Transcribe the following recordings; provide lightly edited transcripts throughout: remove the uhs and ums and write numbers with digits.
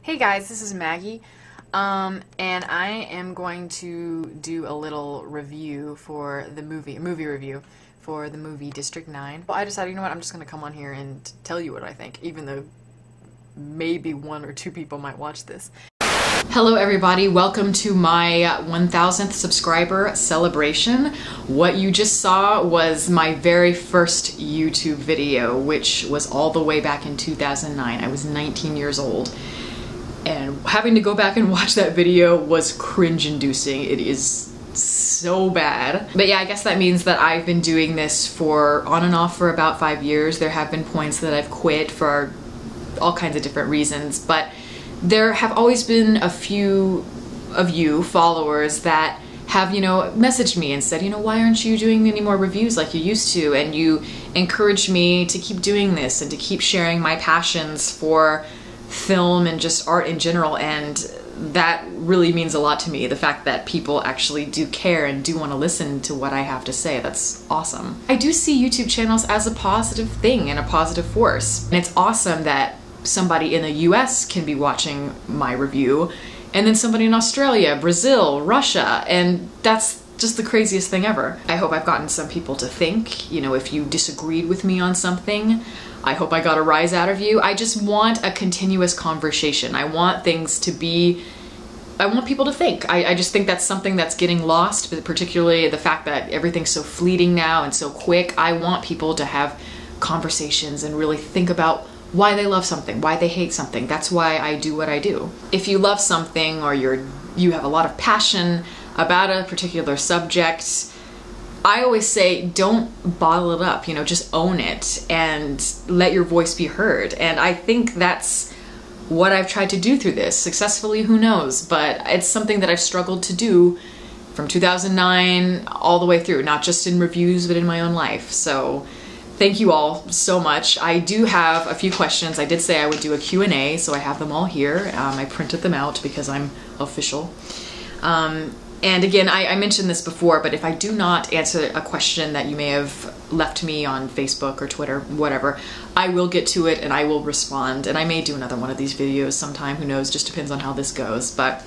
Hey guys, this is Maggie, and I am going to do a little review for the movie review for the movie District 9. Well, I decided, you know what, I'm just going to come on here and tell you what I think, even though maybe one or two people might watch this. Hello everybody, welcome to my 1000th subscriber celebration. What you just saw was my very first YouTube video, which was all the way back in 2009. I was 19 years old. And having to go back and watch that video was cringe-inducing. It is so bad. But yeah, I guess that means that I've been doing this for on and off for about 5 years. There have been points that I've quit for all kinds of different reasons, but there have always been a few of you followers that have, you know, messaged me and said, you know, why aren't you doing any more reviews like you used to? And you encouraged me to keep doing this and to keep sharing my passions for film and just art in general, and that really means a lot to me. The fact that people actually do care and do want to listen to what I have to say, that's awesome. I do see YouTube channels as a positive thing and a positive force, and it's awesome that somebody in the US can be watching my review, and then somebody in Australia, Brazil, Russia, and that's just the craziest thing ever. I hope I've gotten some people to think, you know, if you disagreed with me on something, I hope I got a rise out of you. I just want a continuous conversation. I want things to be, I want people to think. I just think that's something that's getting lost, but particularly the fact that everything's so fleeting now and so quick. I want people to have conversations and really think about why they love something, why they hate something. That's why I do what I do. If you love something or you have a lot of passion about a particular subject, I always say don't bottle it up, you know, just own it and let your voice be heard. And I think that's what I've tried to do through this. Successfully, who knows, but it's something that I've struggled to do from 2009 all the way through, not just in reviews, but in my own life. So thank you all so much. I do have a few questions. I did say I would do a Q&A, so I have them all here. I printed them out because I'm official. And again, I mentioned this before, but if I do not answer a question that you may have left me on Facebook or Twitter, whatever, I will get to it and I will respond. And I may do another one of these videos sometime, who knows, just depends on how this goes. But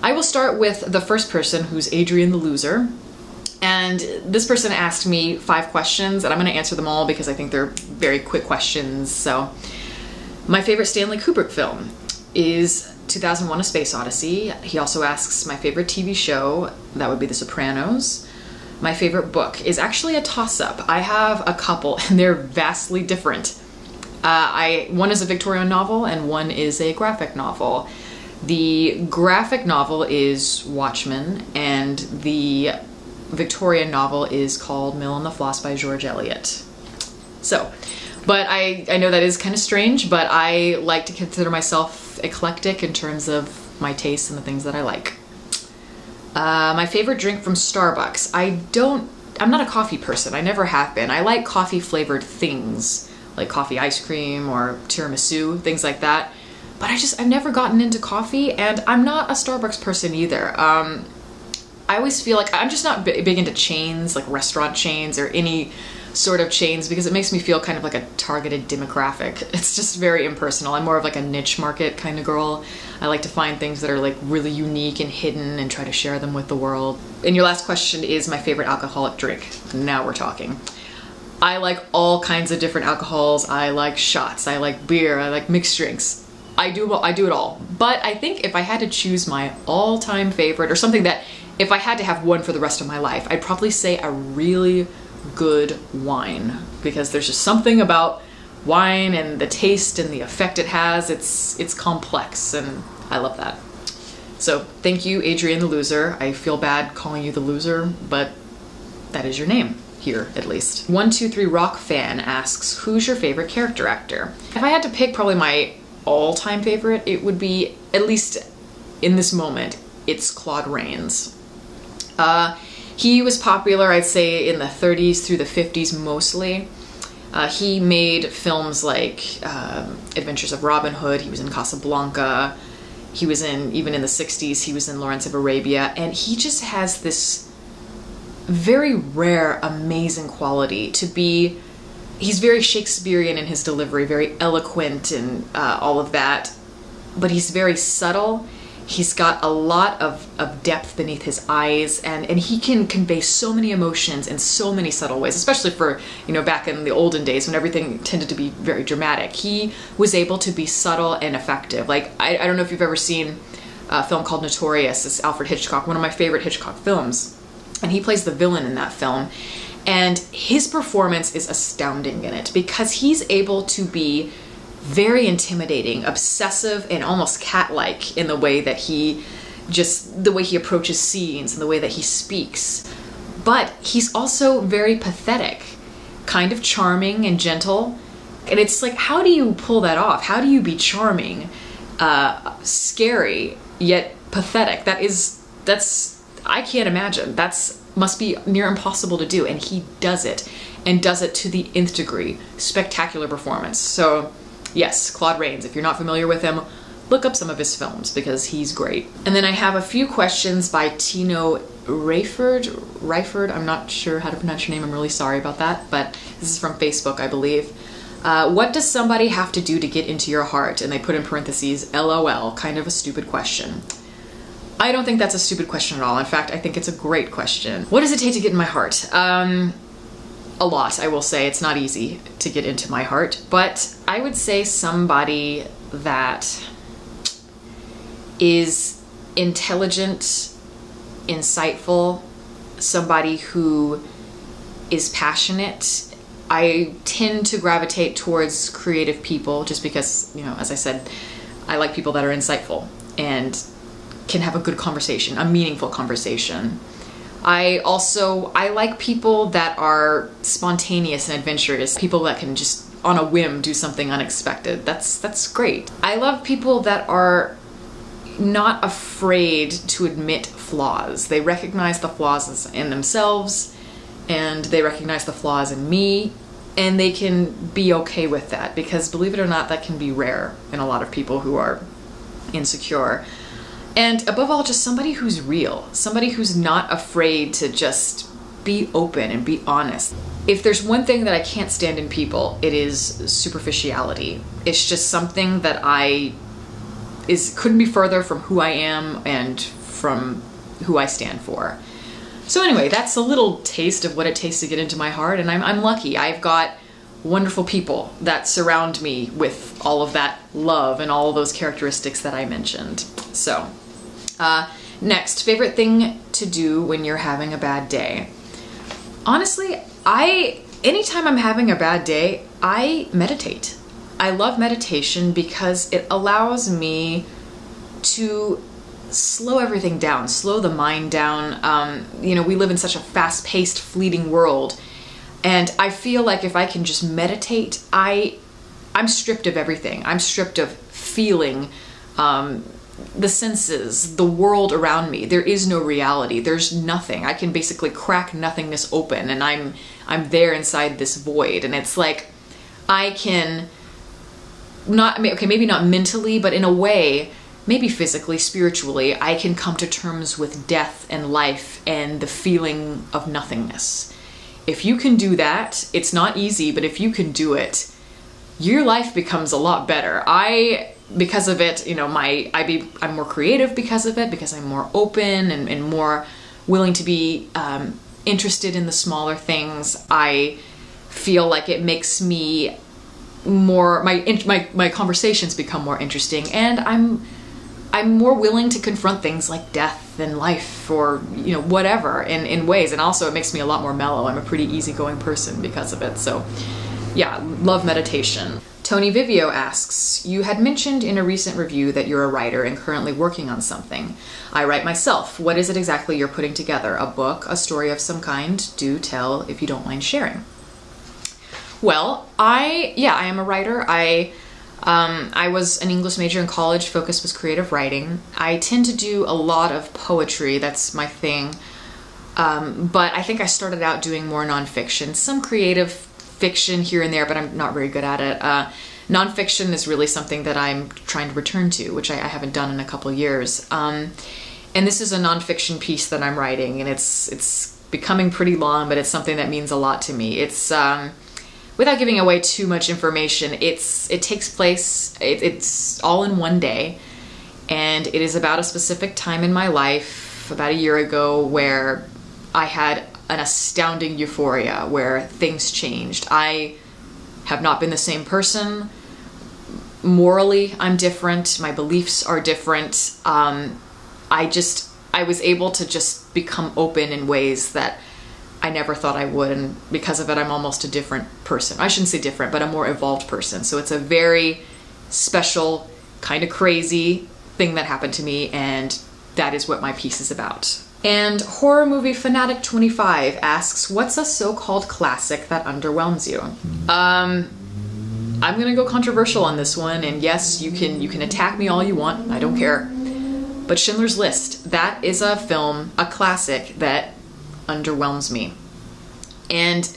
I will start with the first person, who's Adrian the Loser. And this person asked me 5 questions, and I'm going to answer them all because I think they're very quick questions. So, my favorite Stanley Kubrick film is 2001: A Space Odyssey. He also asks my favorite TV show. That would be The Sopranos. My favorite book is actually a toss-up. I have a couple, and they're vastly different. One is a Victorian novel, and one is a graphic novel. The graphic novel is Watchmen, and the Victorian novel is called Mill on the Floss by George Eliot. So, but I know that is kind of strange, but I like to consider myself eclectic in terms of my tastes and the things that I like. My favorite drink from Starbucks. I'm not a coffee person. I never have been. I like coffee flavored things, like coffee ice cream or tiramisu, things like that. But I've never gotten into coffee, and I'm not a Starbucks person either. I always feel like I'm just not big into chains, like restaurant chains or any sort of chains, because it makes me feel kind of like a targeted demographic. It's just very impersonal. I'm more of like a niche market kind of girl. I like to find things that are like really unique and hidden and try to share them with the world. And your last question is my favorite alcoholic drink. Now we're talking. I like all kinds of different alcohols. I like shots, I like beer, I like mixed drinks. I do it all. But I think if I had to choose my all-time favorite, or something that if I had to have one for the rest of my life, I'd probably say a really good wine, because there's just something about wine and the taste and the effect it has. It's complex, and I love that. So thank you, Adrian the Loser. I feel bad calling you the loser, but that is your name here, at least. 123 Rock Fan asks, who's your favorite character actor? If I had to pick probably my all-time favorite, it would be, at least in this moment, it's Claude Rains. He was popular, I'd say, in the 30s through the 50s mostly. He made films like Adventures of Robin Hood. He was in Casablanca. He was even in the 60s, he was in Lawrence of Arabia. And he just has this very rare, amazing quality to be, he's very Shakespearean in his delivery, very eloquent and all of that. but he's very subtle. He's got a lot of depth beneath his eyes, and he can convey so many emotions in so many subtle ways, especially for, you know, back in the olden days when everything tended to be very dramatic. He was able to be subtle and effective. Like, I don't know if you've ever seen a film called Notorious. It's Alfred Hitchcock, one of my favorite Hitchcock films, and he plays the villain in that film. And his performance is astounding in it because he's able to be very intimidating, obsessive, and almost cat-like in the way that the way he approaches scenes and the way that he speaks. But he's also very pathetic, kind of charming and gentle. And it's like, how do you pull that off? How do you be charming, scary, yet pathetic? I can't imagine. Must be near impossible to do. And he does it, and does it to the nth degree. Spectacular performance. So yes, Claude Rains. If you're not familiar with him, look up some of his films because he's great. And then I have a few questions by Tino Reiford. I'm not sure how to pronounce your name. I'm really sorry about that, but this is from Facebook, I believe. What does somebody have to do to get into your heart? And they put in parentheses, LOL, kind of a stupid question. I don't think that's a stupid question at all. In fact, I think it's a great question. What does it take to get in my heart? A lot, I will say. It's not easy to get into my heart, but I would say somebody that is intelligent, insightful, somebody who is passionate. I tend to gravitate towards creative people just because, you know, as I said, I like people that are insightful and can have a good conversation, a meaningful conversation. I like people that are spontaneous and adventurous, people that can just on a whim do something unexpected. That's great. I love people that are not afraid to admit flaws. They recognize the flaws in themselves, and they recognize the flaws in me, and they can be okay with that, because believe it or not, that can be rare in a lot of people who are insecure. And above all, just somebody who's real, somebody who's not afraid to just be open and be honest. If there's one thing that I can't stand in people, it is superficiality. It's just something that couldn't be further from who I am and from who I stand for. So anyway, that's a little taste of what it takes to get into my heart, and I'm lucky. I've got wonderful people that surround me with all of that love and all of those characteristics that I mentioned. So, next, favorite thing to do when you're having a bad day. Honestly, anytime I'm having a bad day, I meditate. I love meditation because it allows me to slow everything down, slow the mind down. You know, we live in such a fast-paced, fleeting world, and I feel like if I can just meditate, I'm stripped of everything. I'm stripped of feeling, the senses, the world around me. There is no reality. There's nothing. I can basically crack nothingness open, and I'm there inside this void. And it's like I can maybe not mentally, but in a way, maybe physically, spiritually, I can come to terms with death and life and the feeling of nothingness. If you can do that, it's not easy, but if you can do it, your life becomes a lot better. Because of it, you know, I'm more creative because of it, because I'm more open and more willing to be interested in the smaller things. I feel like it makes me more, my conversations become more interesting, and I'm more willing to confront things like death and life, or, you know, whatever in ways. And also it makes me a lot more mellow. I'm a pretty easygoing person because of it. So yeah, love meditation. Tony Vivio asks, you had mentioned in a recent review that you're a writer and currently working on something. I write myself. What is it exactly you're putting together? A book, a story of some kind? Do tell if you don't mind sharing. Well, I am a writer. I was an English major in college. Focus was creative writing. I tend to do a lot of poetry. That's my thing. But I think I started out doing more nonfiction, some creative fiction here and there, but I'm not very good at it. Nonfiction is really something that I'm trying to return to, which I haven't done in a couple years. And this is a nonfiction piece that I'm writing, and it's becoming pretty long, but it's something that means a lot to me. It's without giving away too much information, it takes place, it's all in one day, and it is about a specific time in my life, about a year ago, where I had an astounding euphoria, where things changed. I have not been the same person. Morally, I'm different. My beliefs are different. I was able to just become open in ways that I never thought I would, and because of it, I'm almost a different person. I shouldn't say different, but a more evolved person. So it's a very special, kind of crazy thing that happened to me, and that is what my piece is about. And Horror Movie Fanatic 25 asks, what's a so-called classic that underwhelms you? I'm gonna go controversial on this one, and yes, you can attack me all you want, I don't care. But Schindler's List, that is a film, a classic, that underwhelms me. And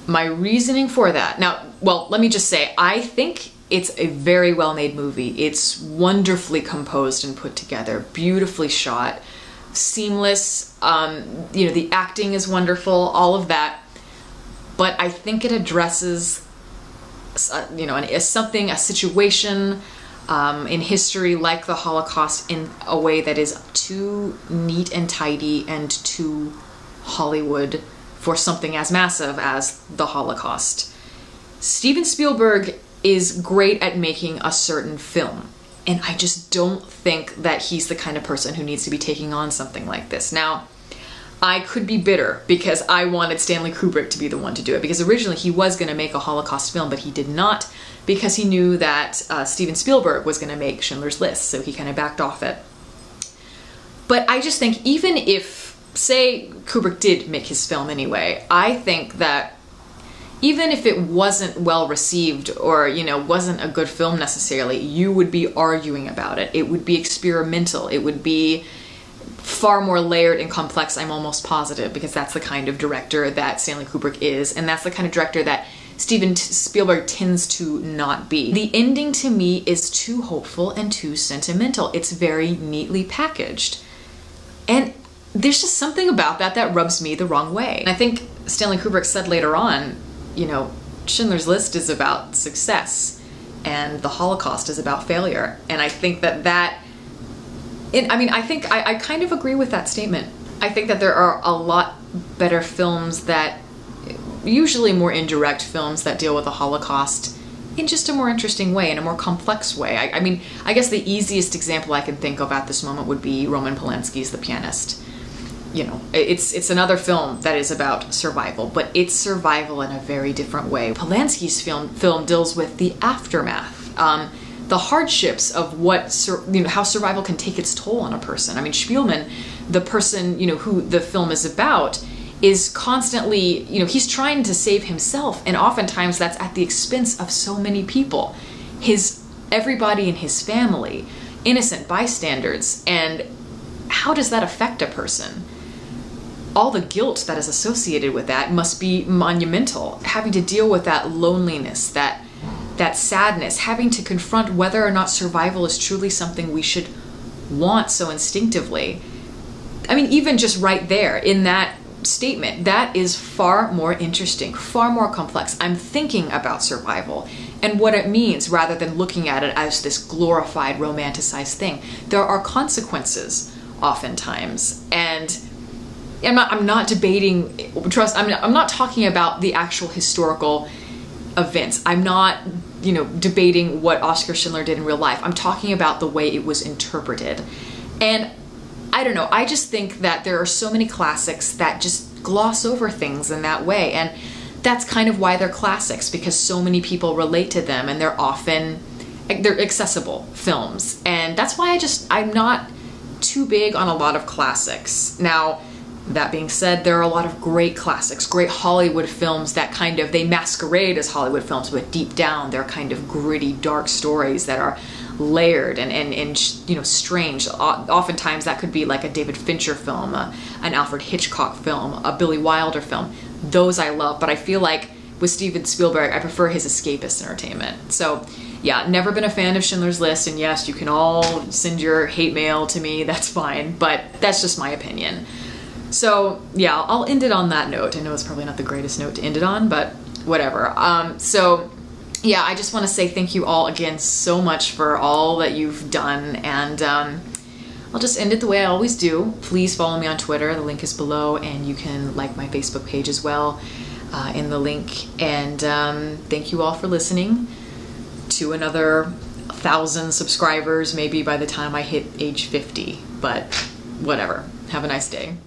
my reasoning for that, now, well, let me just say, I think it's a very well-made movie. It's wonderfully composed and put together, beautifully shot, seamless, you know, the acting is wonderful, all of that. But I think it addresses, you know, a situation in history like the Holocaust in a way that is too neat and tidy and too Hollywood for something as massive as the Holocaust. Steven Spielberg is great at making a certain film, and I just don't think that he's the kind of person who needs to be taking on something like this. Now, I could be bitter because I wanted Stanley Kubrick to be the one to do it, because originally he was going to make a Holocaust film, but he did not, because he knew that Steven Spielberg was going to make Schindler's List, so he kind of backed off it. But I just think, even if, say, Kubrick did make his film anyway, I think that even if it wasn't well received, or, you know, wasn't a good film necessarily, you would be arguing about it. It would be experimental. It would be far more layered and complex, I'm almost positive, because that's the kind of director that Stanley Kubrick is, and that's the kind of director that Steven Spielberg tends to not be. The ending to me is too hopeful and too sentimental. It's very neatly packaged. And there's just something about that that rubs me the wrong way. And I think Stanley Kubrick said later on, you know, Schindler's List is about success and the Holocaust is about failure. And I think I think I kind of agree with that statement. I think that there are a lot better films that, usually more indirect films that deal with the Holocaust in just a more interesting way, in a more complex way. I mean, I guess the easiest example I can think of at this moment would be Roman Polanski's The Pianist. You know, it's another film that is about survival, but it's survival in a very different way. Polanski's film deals with the aftermath, the hardships of how survival can take its toll on a person. I mean, Spielman, the person, you know, who the film is about, is constantly, you know, he's trying to save himself, and oftentimes that's at the expense of so many people. Everybody in his family, innocent bystanders, and how does that affect a person? All the guilt that is associated with that must be monumental. Having to deal with that loneliness, that sadness, having to confront whether or not survival is truly something we should want so instinctively. I mean, even just right there in that statement, that is far more interesting, far more complex. I'm thinking about survival and what it means, rather than looking at it as this glorified, romanticized thing. There are consequences oftentimes, and I'm not debating, I'm not talking about the actual historical events. I'm not, you know, debating what Oskar Schindler did in real life. I'm talking about the way it was interpreted. And I don't know, I just think that there are so many classics that just gloss over things in that way, and that's kind of why they're classics, because so many people relate to them, and they're accessible films. And that's why I'm not too big on a lot of classics. Now, that being said, there are a lot of great classics, great Hollywood films that they masquerade as Hollywood films, but deep down they're kind of gritty, dark stories that are layered and you know, strange. Oftentimes that could be like a David Fincher film, an Alfred Hitchcock film, a Billy Wilder film. Those I love, but I feel like with Steven Spielberg, I prefer his escapist entertainment. So yeah, never been a fan of Schindler's List, and yes, you can all send your hate mail to me, that's fine, but that's just my opinion. So yeah, I'll end it on that note. I know it's probably not the greatest note to end it on, but whatever. So yeah, I just want to say thank you all again so much for all that you've done, and I'll just end it the way I always do. Please follow me on Twitter. The link is below, and you can like my Facebook page as well in the link. And thank you all for listening to another 1,000 subscribers, maybe by the time I hit age 50, but whatever. Have a nice day.